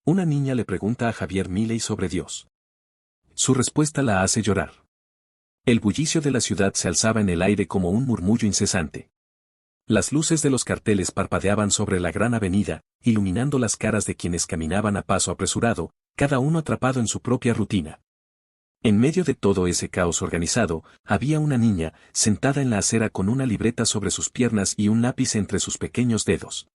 Una niña le pregunta a Javier Milei sobre Dios. Su respuesta la hace llorar. El bullicio de la ciudad se alzaba en el aire como un murmullo incesante. Las luces de los carteles parpadeaban sobre la gran avenida, iluminando las caras de quienes caminaban a paso apresurado, cada uno atrapado en su propia rutina. En medio de todo ese caos organizado, había una niña, sentada en la acera con una libreta sobre sus piernas y un lápiz entre sus pequeños dedos.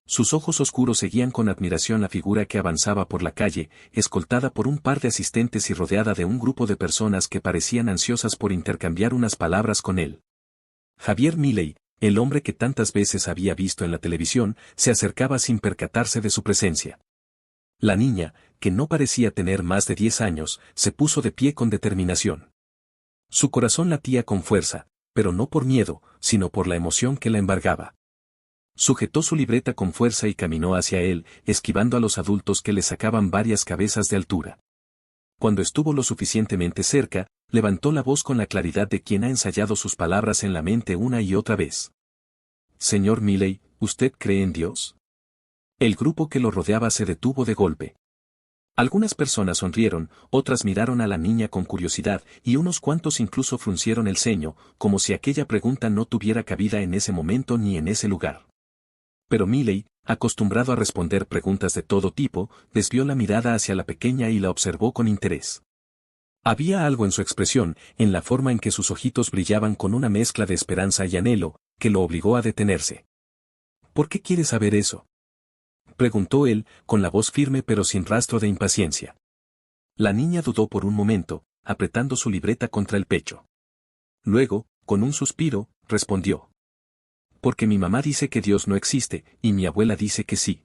Sus ojos oscuros seguían con admiración la figura que avanzaba por la calle, escoltada por un par de asistentes y rodeada de un grupo de personas que parecían ansiosas por intercambiar unas palabras con él. Javier Milei, el hombre que tantas veces había visto en la televisión, se acercaba sin percatarse de su presencia. La niña, que no parecía tener más de 10 años, se puso de pie con determinación. Su corazón latía con fuerza, pero no por miedo, sino por la emoción que la embargaba. Sujetó su libreta con fuerza y caminó hacia él, esquivando a los adultos que le sacaban varias cabezas de altura. Cuando estuvo lo suficientemente cerca, levantó la voz con la claridad de quien ha ensayado sus palabras en la mente una y otra vez. Señor Milei, ¿usted cree en Dios? El grupo que lo rodeaba se detuvo de golpe. Algunas personas sonrieron, otras miraron a la niña con curiosidad y unos cuantos incluso fruncieron el ceño, como si aquella pregunta no tuviera cabida en ese momento ni en ese lugar. Pero Milei, acostumbrado a responder preguntas de todo tipo, desvió la mirada hacia la pequeña y la observó con interés. Había algo en su expresión, en la forma en que sus ojitos brillaban con una mezcla de esperanza y anhelo, que lo obligó a detenerse. ¿Por qué quiere saber eso?, preguntó él, con la voz firme pero sin rastro de impaciencia. La niña dudó por un momento, apretando su libreta contra el pecho. Luego, con un suspiro, respondió. Porque mi mamá dice que Dios no existe, y mi abuela dice que sí.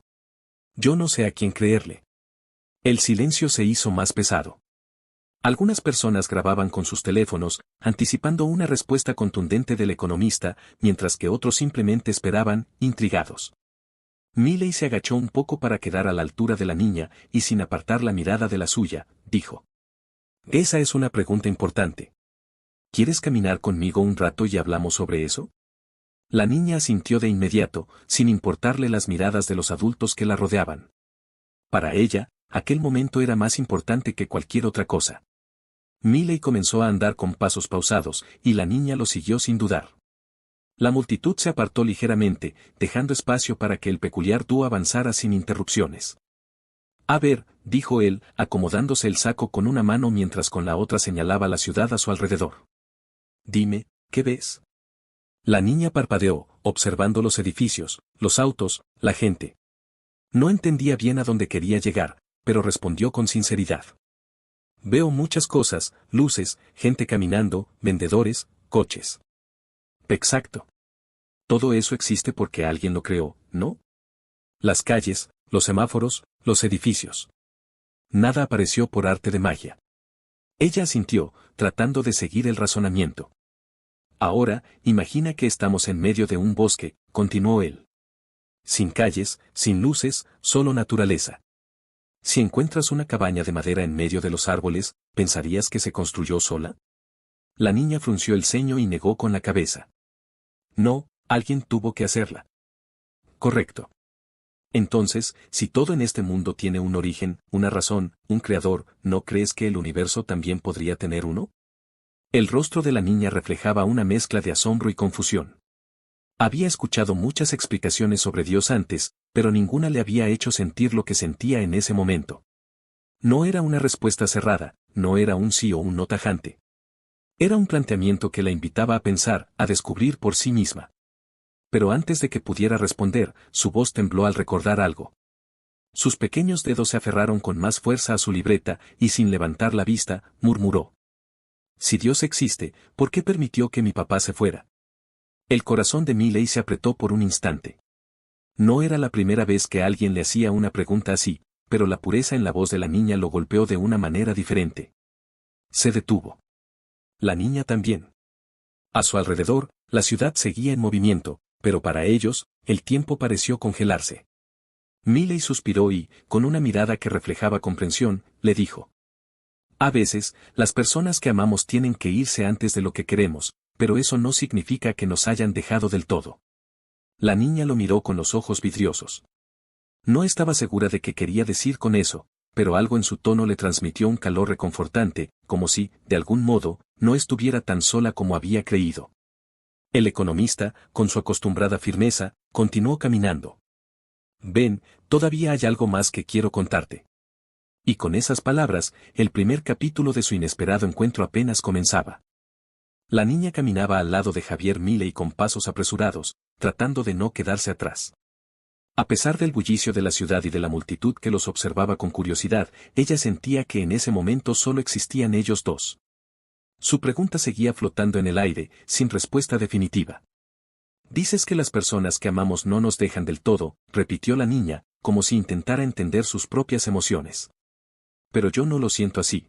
Yo no sé a quién creerle. El silencio se hizo más pesado. Algunas personas grababan con sus teléfonos, anticipando una respuesta contundente del economista, mientras que otros simplemente esperaban, intrigados. Milei se agachó un poco para quedar a la altura de la niña, y sin apartar la mirada de la suya, dijo. Esa es una pregunta importante. ¿Quieres caminar conmigo un rato y hablamos sobre eso? La niña asintió de inmediato, sin importarle las miradas de los adultos que la rodeaban. Para ella, aquel momento era más importante que cualquier otra cosa. Milei comenzó a andar con pasos pausados, y la niña lo siguió sin dudar. La multitud se apartó ligeramente, dejando espacio para que el peculiar dúo avanzara sin interrupciones. A ver, dijo él, acomodándose el saco con una mano mientras con la otra señalaba la ciudad a su alrededor. Dime, ¿qué ves? La niña parpadeó, observando los edificios, los autos, la gente. No entendía bien a dónde quería llegar, pero respondió con sinceridad. Veo muchas cosas, luces, gente caminando, vendedores, coches. Exacto. Todo eso existe porque alguien lo creó, ¿no? Las calles, los semáforos, los edificios. Nada apareció por arte de magia. Ella asintió, tratando de seguir el razonamiento. Ahora, imagina que estamos en medio de un bosque, continuó él. Sin calles, sin luces, solo naturaleza. Si encuentras una cabaña de madera en medio de los árboles, ¿pensarías que se construyó sola? La niña frunció el ceño y negó con la cabeza. No, alguien tuvo que hacerla. Correcto. Entonces, si todo en este mundo tiene un origen, una razón, un creador, ¿no crees que el universo también podría tener uno? El rostro de la niña reflejaba una mezcla de asombro y confusión. Había escuchado muchas explicaciones sobre Dios antes, pero ninguna le había hecho sentir lo que sentía en ese momento. No era una respuesta cerrada, no era un sí o un no tajante. Era un planteamiento que la invitaba a pensar, a descubrir por sí misma. Pero antes de que pudiera responder, su voz tembló al recordar algo. Sus pequeños dedos se aferraron con más fuerza a su libreta, y sin levantar la vista, murmuró. Si Dios existe, ¿por qué permitió que mi papá se fuera? El corazón de Milei se apretó por un instante. No era la primera vez que alguien le hacía una pregunta así, pero la pureza en la voz de la niña lo golpeó de una manera diferente. Se detuvo. La niña también. A su alrededor, la ciudad seguía en movimiento, pero para ellos, el tiempo pareció congelarse. Milei suspiró y, con una mirada que reflejaba comprensión, le dijo. A veces, las personas que amamos tienen que irse antes de lo que queremos, pero eso no significa que nos hayan dejado del todo. La niña lo miró con los ojos vidriosos. No estaba segura de qué quería decir con eso, pero algo en su tono le transmitió un calor reconfortante, como si, de algún modo, no estuviera tan sola como había creído. El economista, con su acostumbrada firmeza, continuó caminando. Ven, todavía hay algo más que quiero contarte. Y con esas palabras, el primer capítulo de su inesperado encuentro apenas comenzaba. La niña caminaba al lado de Javier Milei con pasos apresurados, tratando de no quedarse atrás. A pesar del bullicio de la ciudad y de la multitud que los observaba con curiosidad, ella sentía que en ese momento solo existían ellos dos. Su pregunta seguía flotando en el aire, sin respuesta definitiva. Dices que las personas que amamos no nos dejan del todo, repitió la niña, como si intentara entender sus propias emociones. Pero yo no lo siento así.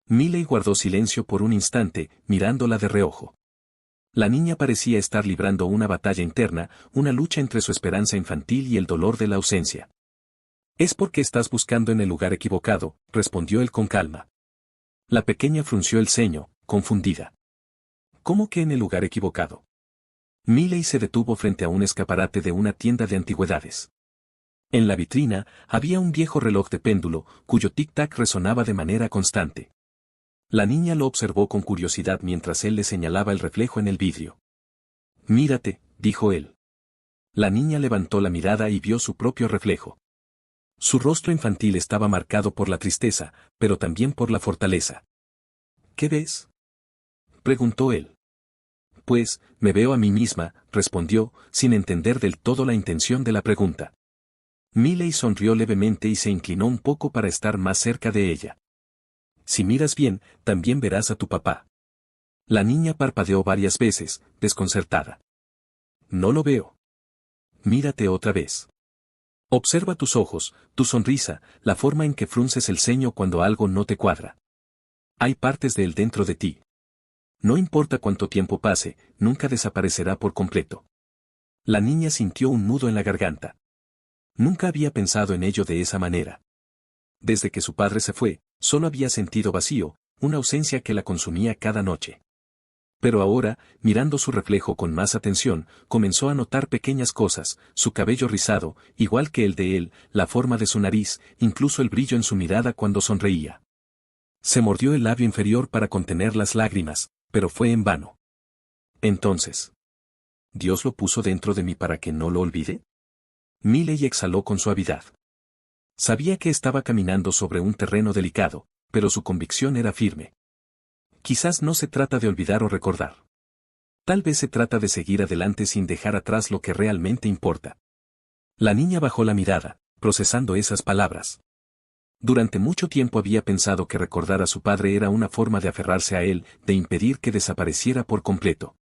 Miley guardó silencio por un instante, mirándola de reojo. La niña parecía estar librando una batalla interna, una lucha entre su esperanza infantil y el dolor de la ausencia. Es porque estás buscando en el lugar equivocado, respondió él con calma. La pequeña frunció el ceño, confundida. ¿Cómo que en el lugar equivocado? Miley se detuvo frente a un escaparate de una tienda de antigüedades. En la vitrina, había un viejo reloj de péndulo, cuyo tic-tac resonaba de manera constante. La niña lo observó con curiosidad mientras él le señalaba el reflejo en el vidrio. Mírate, dijo él. La niña levantó la mirada y vio su propio reflejo. Su rostro infantil estaba marcado por la tristeza, pero también por la fortaleza. ¿Qué ves? Preguntó él. Pues, me veo a mí misma, respondió, sin entender del todo la intención de la pregunta. Miley sonrió levemente y se inclinó un poco para estar más cerca de ella. Si miras bien, también verás a tu papá. La niña parpadeó varias veces, desconcertada. No lo veo. Mírate otra vez. Observa tus ojos, tu sonrisa, la forma en que frunces el ceño cuando algo no te cuadra. Hay partes de él dentro de ti. No importa cuánto tiempo pase, nunca desaparecerá por completo. La niña sintió un nudo en la garganta. Nunca había pensado en ello de esa manera. Desde que su padre se fue, solo había sentido vacío, una ausencia que la consumía cada noche. Pero ahora, mirando su reflejo con más atención, comenzó a notar pequeñas cosas, su cabello rizado, igual que el de él, la forma de su nariz, incluso el brillo en su mirada cuando sonreía. Se mordió el labio inferior para contener las lágrimas, pero fue en vano. Entonces, ¿Dios lo puso dentro de mí para que no lo olvide? Miley exhaló con suavidad. Sabía que estaba caminando sobre un terreno delicado, pero su convicción era firme. Quizás no se trata de olvidar o recordar. Tal vez se trata de seguir adelante sin dejar atrás lo que realmente importa. La niña bajó la mirada, procesando esas palabras. Durante mucho tiempo había pensado que recordar a su padre era una forma de aferrarse a él, de impedir que desapareciera por completo.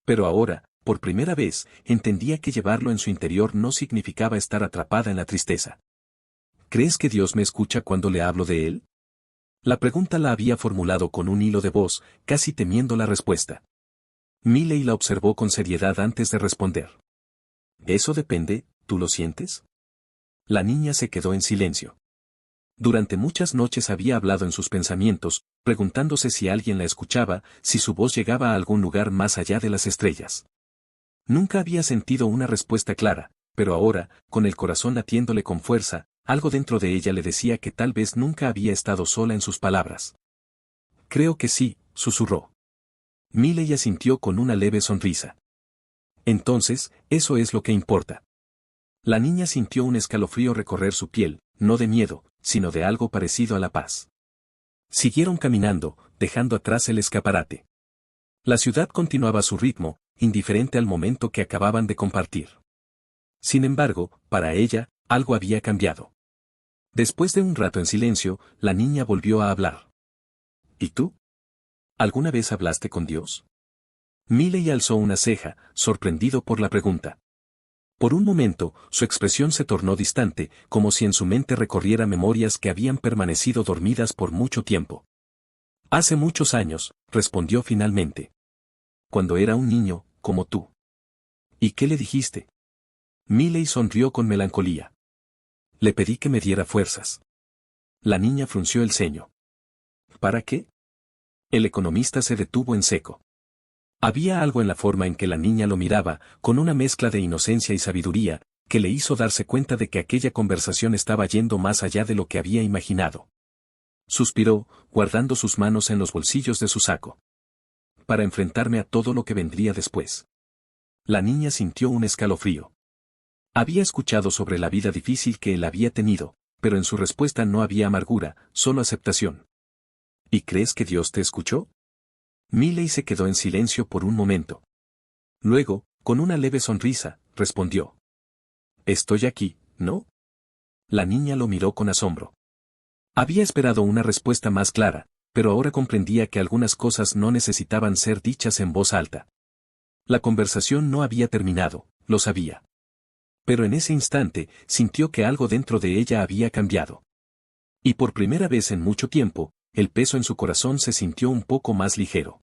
Pero ahora, por primera vez, entendía que llevarlo en su interior no significaba estar atrapada en la tristeza. ¿Crees que Dios me escucha cuando le hablo de él? La pregunta la había formulado con un hilo de voz, casi temiendo la respuesta. Miley la observó con seriedad antes de responder. Eso depende, ¿tú lo sientes? La niña se quedó en silencio. Durante muchas noches había hablado en sus pensamientos, preguntándose si alguien la escuchaba, si su voz llegaba a algún lugar más allá de las estrellas. Nunca había sentido una respuesta clara, pero ahora, con el corazón latiéndole con fuerza, algo dentro de ella le decía que tal vez nunca había estado sola en sus palabras. Creo que sí, susurró. Miley asintió con una leve sonrisa. Entonces, eso es lo que importa. La niña sintió un escalofrío recorrer su piel, no de miedo, sino de algo parecido a la paz. Siguieron caminando, dejando atrás el escaparate. La ciudad continuaba a su ritmo, indiferente al momento que acababan de compartir. Sin embargo, para ella, algo había cambiado. Después de un rato en silencio, la niña volvió a hablar. ¿Y tú? ¿Alguna vez hablaste con Dios? Miley alzó una ceja, sorprendido por la pregunta. Por un momento, su expresión se tornó distante, como si en su mente recorriera memorias que habían permanecido dormidas por mucho tiempo. Hace muchos años, respondió finalmente. Cuando era un niño, como tú. ¿Y qué le dijiste? Miley sonrió con melancolía. Le pedí que me diera fuerzas. La niña frunció el ceño. ¿Para qué? El economista se detuvo en seco. Había algo en la forma en que la niña lo miraba, con una mezcla de inocencia y sabiduría, que le hizo darse cuenta de que aquella conversación estaba yendo más allá de lo que había imaginado. Suspiró, guardando sus manos en los bolsillos de su saco. Para enfrentarme a todo lo que vendría después. La niña sintió un escalofrío. Había escuchado sobre la vida difícil que él había tenido, pero en su respuesta no había amargura, solo aceptación. ¿Y crees que Dios te escuchó? Miley se quedó en silencio por un momento. Luego, con una leve sonrisa, respondió. Estoy aquí, ¿no? La niña lo miró con asombro. Había esperado una respuesta más clara, pero ahora comprendía que algunas cosas no necesitaban ser dichas en voz alta. La conversación no había terminado, lo sabía. Pero en ese instante, sintió que algo dentro de ella había cambiado. Y por primera vez en mucho tiempo, el peso en su corazón se sintió un poco más ligero.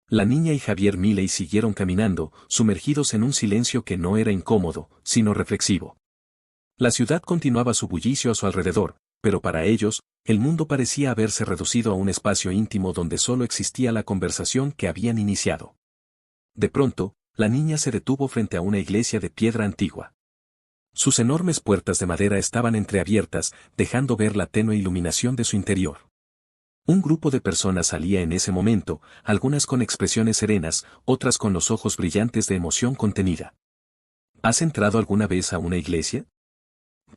La niña y Javier Milei siguieron caminando, sumergidos en un silencio que no era incómodo, sino reflexivo. La ciudad continuaba su bullicio a su alrededor, pero para ellos, el mundo parecía haberse reducido a un espacio íntimo donde solo existía la conversación que habían iniciado. De pronto, la niña se detuvo frente a una iglesia de piedra antigua. Sus enormes puertas de madera estaban entreabiertas, dejando ver la tenue iluminación de su interior. Un grupo de personas salía en ese momento, algunas con expresiones serenas, otras con los ojos brillantes de emoción contenida. ¿Has entrado alguna vez a una iglesia?,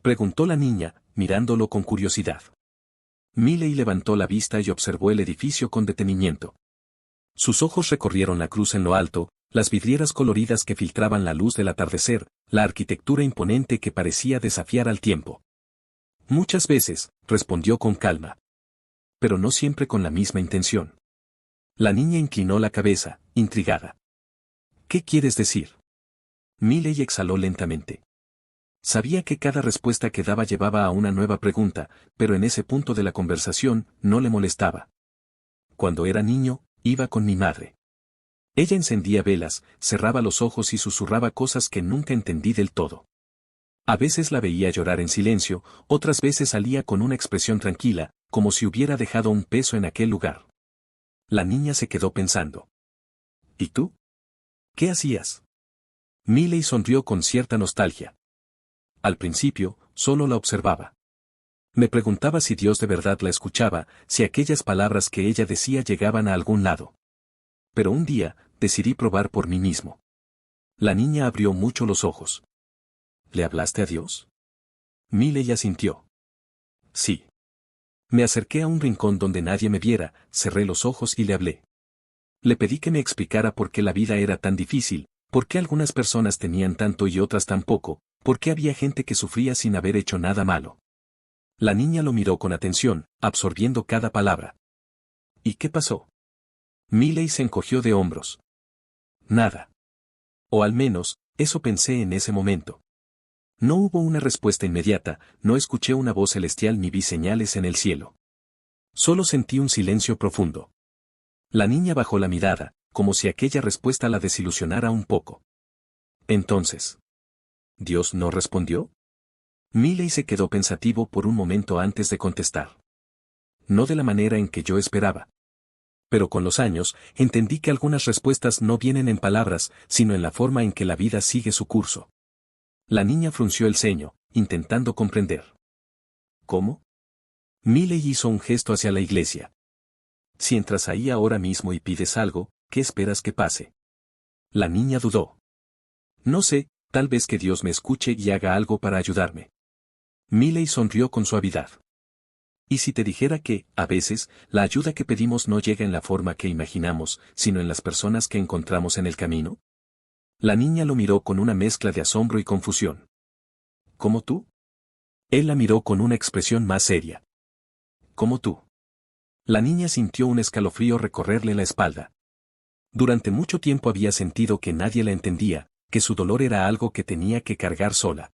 preguntó la niña, mirándolo con curiosidad. Miley levantó la vista y observó el edificio con detenimiento. Sus ojos recorrieron la cruz en lo alto, las vidrieras coloridas que filtraban la luz del atardecer, la arquitectura imponente que parecía desafiar al tiempo. Muchas veces, respondió con calma. Pero no siempre con la misma intención. La niña inclinó la cabeza, intrigada. ¿Qué quieres decir? Miley exhaló lentamente. Sabía que cada respuesta que daba llevaba a una nueva pregunta, pero en ese punto de la conversación no le molestaba. Cuando era niño, iba con mi madre. Ella encendía velas, cerraba los ojos y susurraba cosas que nunca entendí del todo. A veces la veía llorar en silencio, otras veces salía con una expresión tranquila, como si hubiera dejado un peso en aquel lugar. La niña se quedó pensando. ¿Y tú? ¿Qué hacías? Miley sonrió con cierta nostalgia. Al principio, solo la observaba. Me preguntaba si Dios de verdad la escuchaba, si aquellas palabras que ella decía llegaban a algún lado. Pero un día, decidí probar por mí mismo. La niña abrió mucho los ojos. ¿Le hablaste a Dios? Miley asintió. Sí. Me acerqué a un rincón donde nadie me viera, cerré los ojos y le hablé. Le pedí que me explicara por qué la vida era tan difícil, por qué algunas personas tenían tanto y otras tan poco, por qué había gente que sufría sin haber hecho nada malo. La niña lo miró con atención, absorbiendo cada palabra. ¿Y qué pasó? Miley se encogió de hombros. Nada. O al menos, eso pensé en ese momento. No hubo una respuesta inmediata, no escuché una voz celestial ni vi señales en el cielo. Solo sentí un silencio profundo. La niña bajó la mirada, como si aquella respuesta la desilusionara un poco. Entonces, ¿Dios no respondió? Miley se quedó pensativo por un momento antes de contestar. No de la manera en que yo esperaba. Pero con los años, entendí que algunas respuestas no vienen en palabras, sino en la forma en que la vida sigue su curso. La niña frunció el ceño, intentando comprender. ¿Cómo? Miley hizo un gesto hacia la iglesia. Si entras ahí ahora mismo y pides algo, ¿qué esperas que pase? La niña dudó. No sé, tal vez que Dios me escuche y haga algo para ayudarme. Miley sonrió con suavidad. ¿Y si te dijera que, a veces, la ayuda que pedimos no llega en la forma que imaginamos, sino en las personas que encontramos en el camino? La niña lo miró con una mezcla de asombro y confusión. ¿Cómo tú? Él la miró con una expresión más seria. ¿Cómo tú? La niña sintió un escalofrío recorrerle la espalda. Durante mucho tiempo había sentido que nadie la entendía, que su dolor era algo que tenía que cargar sola.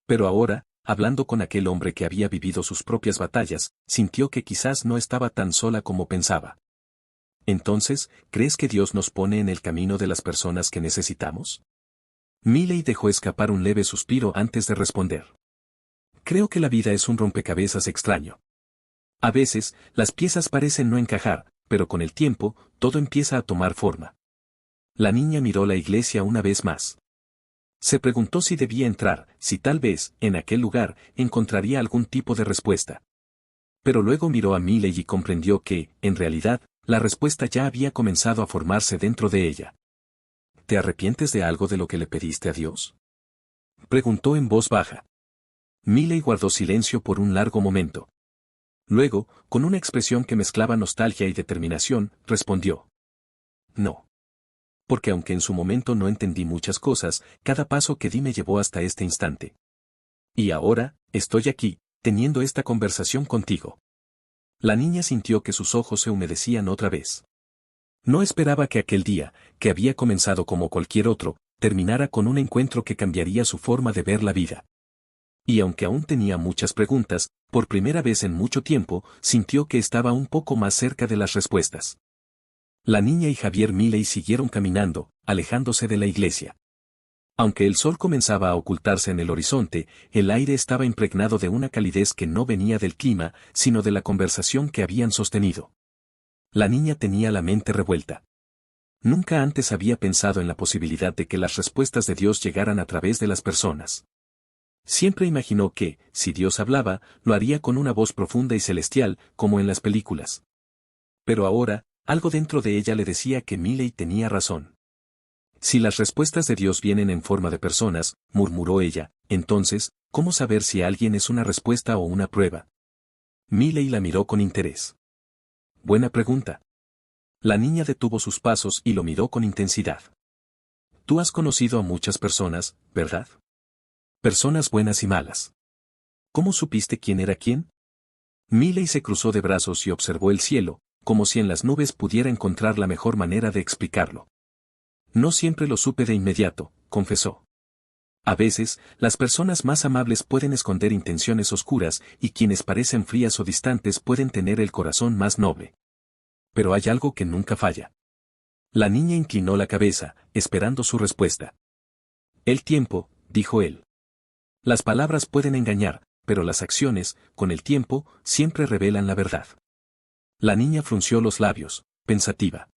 Pero ahora, hablando con aquel hombre que había vivido sus propias batallas, sintió que quizás no estaba tan sola como pensaba. Entonces, ¿crees que Dios nos pone en el camino de las personas que necesitamos? Miley dejó escapar un leve suspiro antes de responder. Creo que la vida es un rompecabezas extraño. A veces, las piezas parecen no encajar, pero con el tiempo, todo empieza a tomar forma. La niña miró la iglesia una vez más. Se preguntó si debía entrar, si tal vez, en aquel lugar, encontraría algún tipo de respuesta. Pero luego miró a Miley y comprendió que, en realidad, la respuesta ya había comenzado a formarse dentro de ella. ¿Te arrepientes de algo de lo que le pediste a Dios?, preguntó en voz baja. Miley guardó silencio por un largo momento. Luego, con una expresión que mezclaba nostalgia y determinación, respondió: no. Porque aunque en su momento no entendí muchas cosas, cada paso que di me llevó hasta este instante. Y ahora, estoy aquí, teniendo esta conversación contigo. La niña sintió que sus ojos se humedecían otra vez. No esperaba que aquel día, que había comenzado como cualquier otro, terminara con un encuentro que cambiaría su forma de ver la vida. Y aunque aún tenía muchas preguntas, por primera vez en mucho tiempo, sintió que estaba un poco más cerca de las respuestas. La niña y Javier Milei siguieron caminando, alejándose de la iglesia. Aunque el sol comenzaba a ocultarse en el horizonte, el aire estaba impregnado de una calidez que no venía del clima, sino de la conversación que habían sostenido. La niña tenía la mente revuelta. Nunca antes había pensado en la posibilidad de que las respuestas de Dios llegaran a través de las personas. Siempre imaginó que, si Dios hablaba, lo haría con una voz profunda y celestial, como en las películas. Pero ahora, algo dentro de ella le decía que Miley tenía razón. Si las respuestas de Dios vienen en forma de personas, murmuró ella, entonces, ¿cómo saber si alguien es una respuesta o una prueba? Miley la miró con interés. Buena pregunta. La niña detuvo sus pasos y lo miró con intensidad. Tú has conocido a muchas personas, ¿verdad? Personas buenas y malas. ¿Cómo supiste quién era quién? Miley se cruzó de brazos y observó el cielo, como si en las nubes pudiera encontrar la mejor manera de explicarlo. No siempre lo supe de inmediato, confesó. A veces, las personas más amables pueden esconder intenciones oscuras y quienes parecen frías o distantes pueden tener el corazón más noble. Pero hay algo que nunca falla. La niña inclinó la cabeza, esperando su respuesta. El tiempo, dijo él. Las palabras pueden engañar, pero las acciones, con el tiempo, siempre revelan la verdad. La niña frunció los labios, pensativa.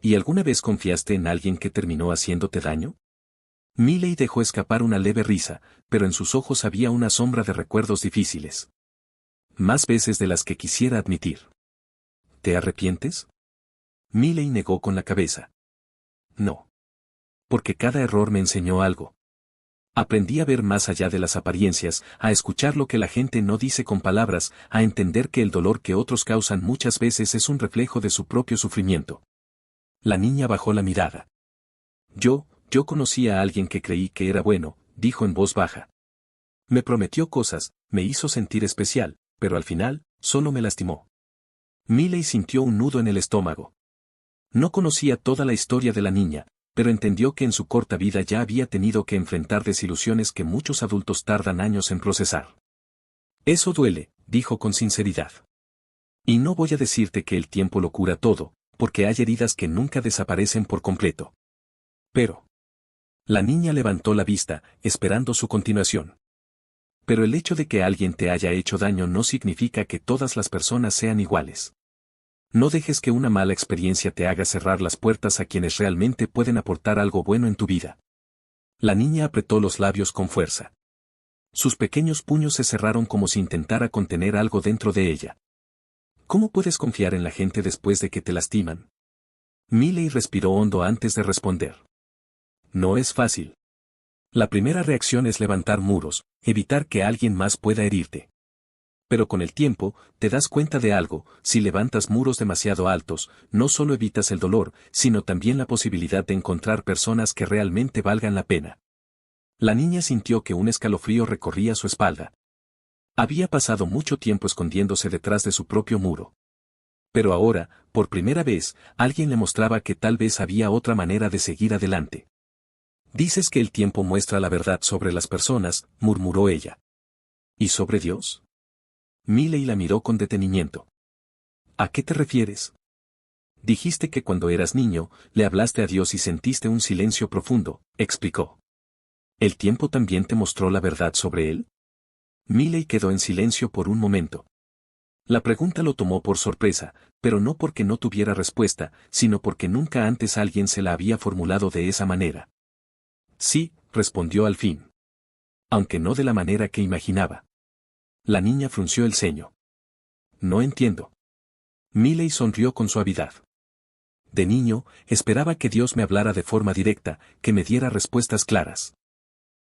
¿Y alguna vez confiaste en alguien que terminó haciéndote daño? Miley dejó escapar una leve risa, pero en sus ojos había una sombra de recuerdos difíciles. Más veces de las que quisiera admitir. ¿Te arrepientes? Miley negó con la cabeza. No. Porque cada error me enseñó algo. Aprendí a ver más allá de las apariencias, a escuchar lo que la gente no dice con palabras, a entender que el dolor que otros causan muchas veces es un reflejo de su propio sufrimiento. La niña bajó la mirada. Yo conocí a alguien que creí que era bueno, dijo en voz baja. Me prometió cosas, me hizo sentir especial, pero al final, solo me lastimó. Miley sintió un nudo en el estómago. No conocía toda la historia de la niña, pero entendió que en su corta vida ya había tenido que enfrentar desilusiones que muchos adultos tardan años en procesar. Eso duele, dijo con sinceridad. Y no voy a decirte que el tiempo lo cura todo, porque hay heridas que nunca desaparecen por completo. Pero... La niña levantó la vista, esperando su continuación. Pero el hecho de que alguien te haya hecho daño no significa que todas las personas sean iguales. No dejes que una mala experiencia te haga cerrar las puertas a quienes realmente pueden aportar algo bueno en tu vida. La niña apretó los labios con fuerza. Sus pequeños puños se cerraron como si intentara contener algo dentro de ella. ¿Cómo puedes confiar en la gente después de que te lastiman? Miley respiró hondo antes de responder. No es fácil. La primera reacción es levantar muros, evitar que alguien más pueda herirte. Pero con el tiempo, te das cuenta de algo, si levantas muros demasiado altos, no solo evitas el dolor, sino también la posibilidad de encontrar personas que realmente valgan la pena. La niña sintió que un escalofrío recorría su espalda. Había pasado mucho tiempo escondiéndose detrás de su propio muro. Pero ahora, por primera vez, alguien le mostraba que tal vez había otra manera de seguir adelante. Dices que el tiempo muestra la verdad sobre las personas, murmuró ella. ¿Y sobre Dios? Miley la miró con detenimiento. ¿A qué te refieres? Dijiste que cuando eras niño, le hablaste a Dios y sentiste un silencio profundo, explicó. ¿El tiempo también te mostró la verdad sobre él? Miley quedó en silencio por un momento. La pregunta lo tomó por sorpresa, pero no porque no tuviera respuesta, sino porque nunca antes alguien se la había formulado de esa manera. Sí, respondió al fin. Aunque no de la manera que imaginaba. La niña frunció el ceño. No entiendo. Miley sonrió con suavidad. De niño, esperaba que Dios me hablara de forma directa, que me diera respuestas claras.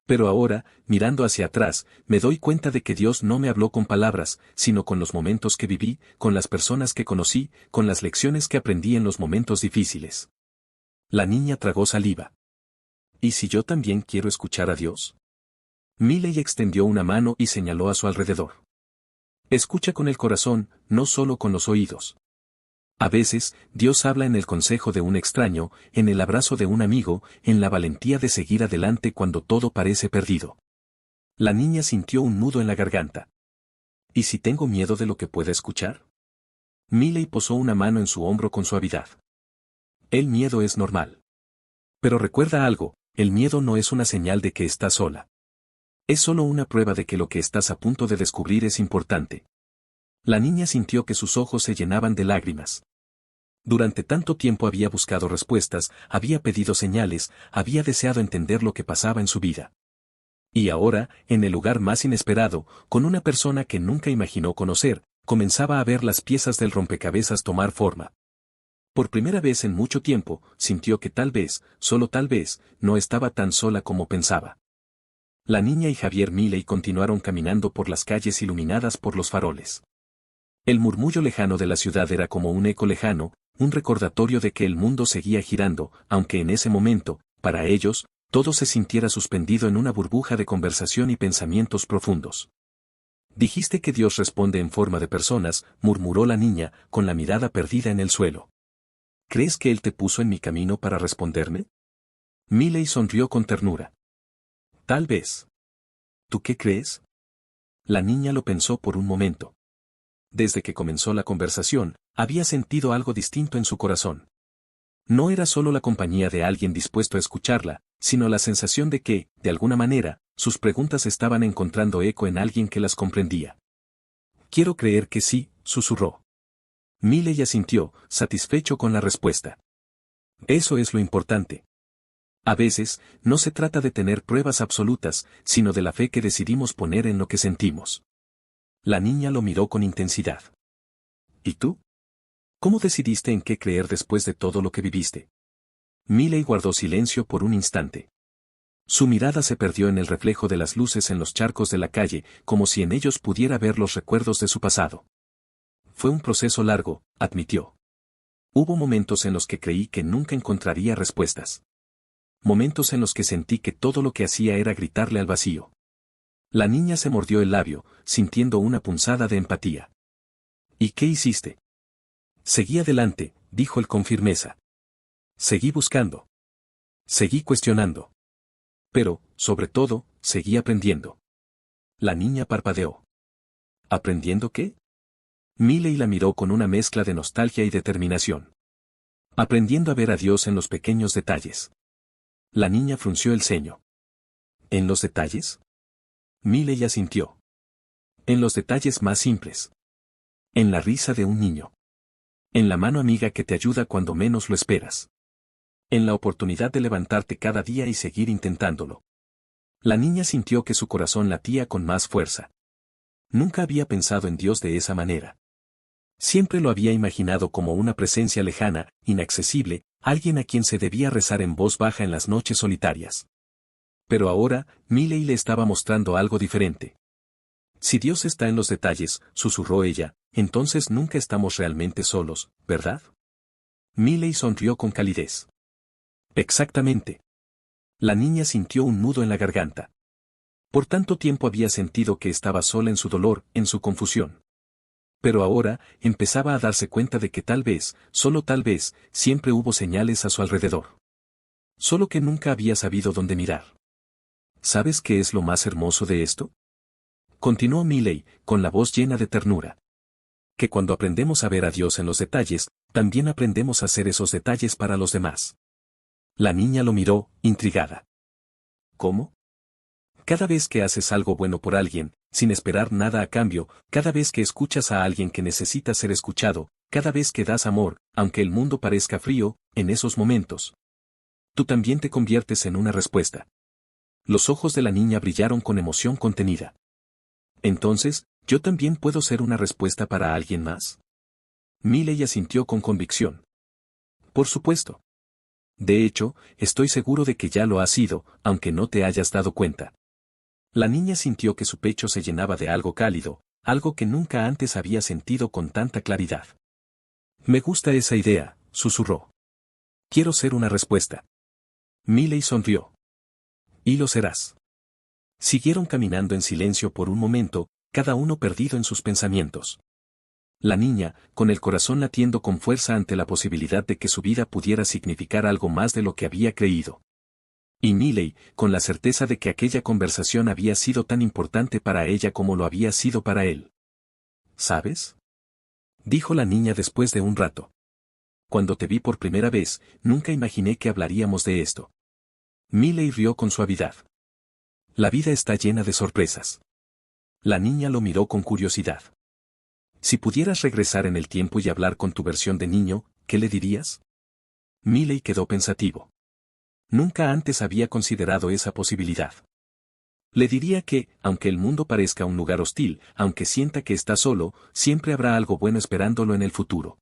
Pero ahora, mirando hacia atrás, me doy cuenta de que Dios no me habló con palabras, sino con los momentos que viví, con las personas que conocí, con las lecciones que aprendí en los momentos difíciles. La niña tragó saliva. ¿Y si yo también quiero escuchar a Dios? Miley extendió una mano y señaló a su alrededor. Escucha con el corazón, no solo con los oídos. A veces, Dios habla en el consejo de un extraño, en el abrazo de un amigo, en la valentía de seguir adelante cuando todo parece perdido. La niña sintió un nudo en la garganta. ¿Y si tengo miedo de lo que pueda escuchar? Miley posó una mano en su hombro con suavidad. El miedo es normal. Pero recuerda algo, el miedo no es una señal de que estás sola. Es solo una prueba de que lo que estás a punto de descubrir es importante. La niña sintió que sus ojos se llenaban de lágrimas. Durante tanto tiempo había buscado respuestas, había pedido señales, había deseado entender lo que pasaba en su vida. Y ahora, en el lugar más inesperado, con una persona que nunca imaginó conocer, comenzaba a ver las piezas del rompecabezas tomar forma. Por primera vez en mucho tiempo, sintió que tal vez, solo tal vez, no estaba tan sola como pensaba. La niña y Javier Miley continuaron caminando por las calles iluminadas por los faroles. El murmullo lejano de la ciudad era como un eco lejano, un recordatorio de que el mundo seguía girando, aunque en ese momento, para ellos, todo se sintiera suspendido en una burbuja de conversación y pensamientos profundos. Dijiste que Dios responde en forma de personas, murmuró la niña, con la mirada perdida en el suelo. ¿Crees que Él te puso en mi camino para responderme? Miley sonrió con ternura. Tal vez. ¿Tú qué crees? La niña lo pensó por un momento. Desde que comenzó la conversación, había sentido algo distinto en su corazón. No era solo la compañía de alguien dispuesto a escucharla, sino la sensación de que, de alguna manera, sus preguntas estaban encontrando eco en alguien que las comprendía. Quiero creer que sí, susurró. Miley asintió, satisfecho con la respuesta. Eso es lo importante. A veces, no se trata de tener pruebas absolutas, sino de la fe que decidimos poner en lo que sentimos. La niña lo miró con intensidad. ¿Y tú? ¿Cómo decidiste en qué creer después de todo lo que viviste? Miley guardó silencio por un instante. Su mirada se perdió en el reflejo de las luces en los charcos de la calle, como si en ellos pudiera ver los recuerdos de su pasado. Fue un proceso largo, admitió. Hubo momentos en los que creí que nunca encontraría respuestas. Momentos en los que sentí que todo lo que hacía era gritarle al vacío. La niña se mordió el labio, sintiendo una punzada de empatía. ¿Y qué hiciste? Seguí adelante, dijo él con firmeza. Seguí buscando. Seguí cuestionando. Pero, sobre todo, seguí aprendiendo. La niña parpadeó. ¿Aprendiendo qué? Miley la miró con una mezcla de nostalgia y determinación. Aprendiendo a ver a Dios en los pequeños detalles. La niña frunció el ceño. ¿En los detalles? Miley asintió. En los detalles más simples. En la risa de un niño. En la mano amiga que te ayuda cuando menos lo esperas. En la oportunidad de levantarte cada día y seguir intentándolo. La niña sintió que su corazón latía con más fuerza. Nunca había pensado en Dios de esa manera. Siempre lo había imaginado como una presencia lejana, inaccesible, alguien a quien se debía rezar en voz baja en las noches solitarias. Pero ahora, Miley le estaba mostrando algo diferente. Si Dios está en los detalles, susurró ella, entonces nunca estamos realmente solos, ¿verdad? Miley sonrió con calidez. Exactamente. La niña sintió un nudo en la garganta. Por tanto tiempo había sentido que estaba sola en su dolor, en su confusión. Pero ahora, empezaba a darse cuenta de que tal vez, solo tal vez, siempre hubo señales a su alrededor. Solo que nunca había sabido dónde mirar. ¿Sabes qué es lo más hermoso de esto? Continuó Miley, con la voz llena de ternura. Que cuando aprendemos a ver a Dios en los detalles, también aprendemos a hacer esos detalles para los demás. La niña lo miró, intrigada. ¿Cómo? Cada vez que haces algo bueno por alguien, sin esperar nada a cambio, cada vez que escuchas a alguien que necesita ser escuchado, cada vez que das amor, aunque el mundo parezca frío, en esos momentos. Tú también te conviertes en una respuesta. Los ojos de la niña brillaron con emoción contenida. Entonces, ¿yo también puedo ser una respuesta para alguien más? Miley asintió con convicción. Por supuesto. De hecho, estoy seguro de que ya lo has sido, aunque no te hayas dado cuenta. La niña sintió que su pecho se llenaba de algo cálido, algo que nunca antes había sentido con tanta claridad. Me gusta esa idea, susurró. Quiero ser una respuesta. Miley sonrió. Y lo serás. Siguieron caminando en silencio por un momento, cada uno perdido en sus pensamientos. La niña, con el corazón latiendo con fuerza ante la posibilidad de que su vida pudiera significar algo más de lo que había creído. Y Miley, con la certeza de que aquella conversación había sido tan importante para ella como lo había sido para él. ¿Sabes? Dijo la niña después de un rato. Cuando te vi por primera vez, nunca imaginé que hablaríamos de esto. Miley rió con suavidad. La vida está llena de sorpresas. La niña lo miró con curiosidad. Si pudieras regresar en el tiempo y hablar con tu versión de niño, ¿qué le dirías? Miley quedó pensativo. Nunca antes había considerado esa posibilidad. Le diría que, aunque el mundo parezca un lugar hostil, aunque sienta que está solo, siempre habrá algo bueno esperándolo en el futuro.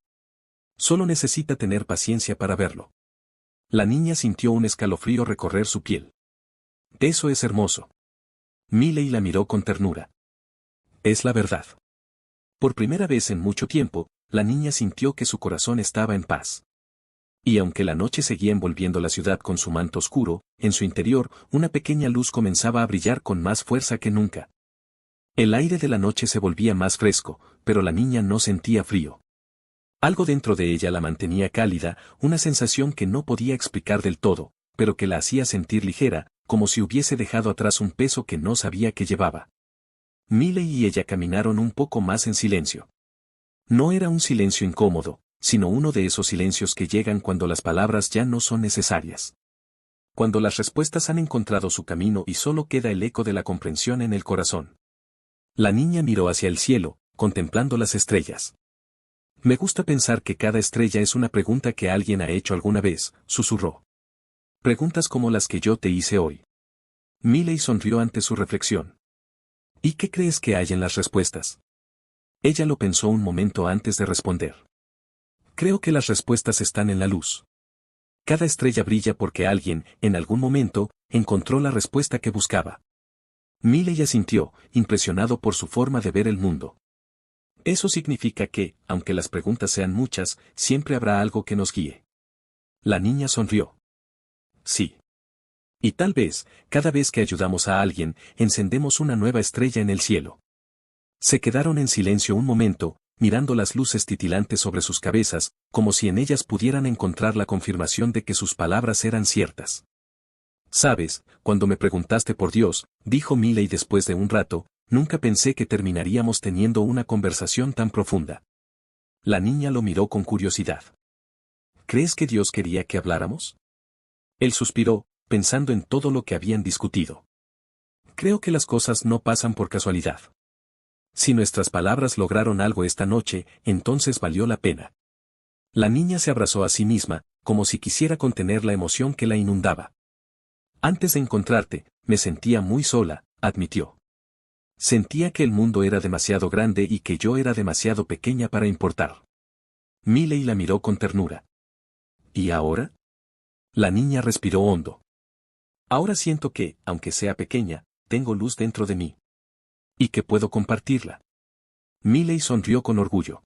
Solo necesita tener paciencia para verlo. La niña sintió un escalofrío recorrer su piel. Eso es hermoso. Miley la miró con ternura. Es la verdad. Por primera vez en mucho tiempo, la niña sintió que su corazón estaba en paz. Y aunque la noche seguía envolviendo la ciudad con su manto oscuro, en su interior, una pequeña luz comenzaba a brillar con más fuerza que nunca. El aire de la noche se volvía más fresco, pero la niña no sentía frío. Algo dentro de ella la mantenía cálida, una sensación que no podía explicar del todo, pero que la hacía sentir ligera, como si hubiese dejado atrás un peso que no sabía que llevaba. Miley y ella caminaron un poco más en silencio. No era un silencio incómodo, sino uno de esos silencios que llegan cuando las palabras ya no son necesarias. Cuando las respuestas han encontrado su camino y solo queda el eco de la comprensión en el corazón. La niña miró hacia el cielo, contemplando las estrellas. Me gusta pensar que cada estrella es una pregunta que alguien ha hecho alguna vez, susurró. Preguntas como las que yo te hice hoy. Miley sonrió ante su reflexión. ¿Y qué crees que hay en las respuestas? Ella lo pensó un momento antes de responder. Creo que las respuestas están en la luz. Cada estrella brilla porque alguien, en algún momento, encontró la respuesta que buscaba. Miley asintió, impresionado por su forma de ver el mundo. Eso significa que, aunque las preguntas sean muchas, siempre habrá algo que nos guíe. La niña sonrió. Sí. Y tal vez, cada vez que ayudamos a alguien, encendemos una nueva estrella en el cielo. Se quedaron en silencio un momento, mirando las luces titilantes sobre sus cabezas, como si en ellas pudieran encontrar la confirmación de que sus palabras eran ciertas. Sabes, cuando me preguntaste por Dios, dijo Miley después de un rato, nunca pensé que terminaríamos teniendo una conversación tan profunda. La niña lo miró con curiosidad. ¿Crees que Dios quería que habláramos? Él suspiró, pensando en todo lo que habían discutido. Creo que las cosas no pasan por casualidad. Si nuestras palabras lograron algo esta noche, entonces valió la pena. La niña se abrazó a sí misma, como si quisiera contener la emoción que la inundaba. Antes de encontrarte, me sentía muy sola, admitió. Sentía que el mundo era demasiado grande y que yo era demasiado pequeña para importar. Miley la miró con ternura. ¿Y ahora? La niña respiró hondo. Ahora siento que, aunque sea pequeña, tengo luz dentro de mí. Y que puedo compartirla. Miley sonrió con orgullo.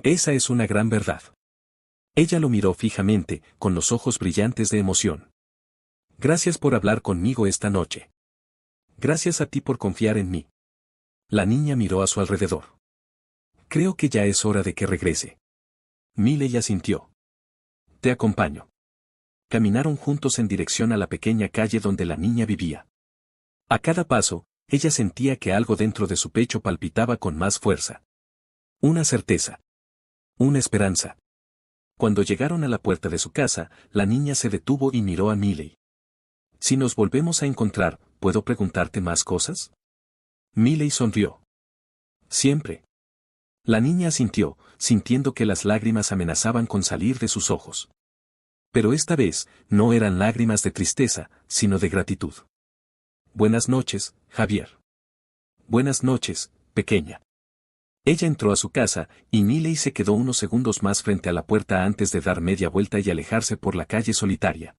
Esa es una gran verdad. Ella lo miró fijamente, con los ojos brillantes de emoción. Gracias por hablar conmigo esta noche. Gracias a ti por confiar en mí. La niña miró a su alrededor. Creo que ya es hora de que regrese. Miley asintió. Te acompaño. Caminaron juntos en dirección a la pequeña calle donde la niña vivía. A cada paso, ella sentía que algo dentro de su pecho palpitaba con más fuerza. Una certeza. Una esperanza. Cuando llegaron a la puerta de su casa, la niña se detuvo y miró a Miley. Si nos volvemos a encontrar, ¿puedo preguntarte más cosas? Miley sonrió. Siempre. La niña asintió, sintiendo que las lágrimas amenazaban con salir de sus ojos. Pero esta vez, no eran lágrimas de tristeza, sino de gratitud. Buenas noches, Javier. Buenas noches, pequeña. Ella entró a su casa, y Miley se quedó unos segundos más frente a la puerta antes de dar media vuelta y alejarse por la calle solitaria.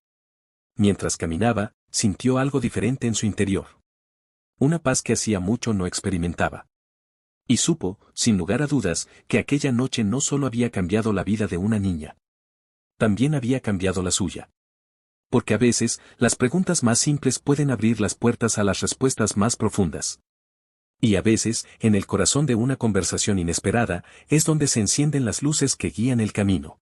Mientras caminaba, sintió algo diferente en su interior. Una paz que hacía mucho no experimentaba. Y supo, sin lugar a dudas, que aquella noche no solo había cambiado la vida de una niña. También había cambiado la suya. Porque a veces, las preguntas más simples pueden abrir las puertas a las respuestas más profundas. Y a veces, en el corazón de una conversación inesperada, es donde se encienden las luces que guían el camino.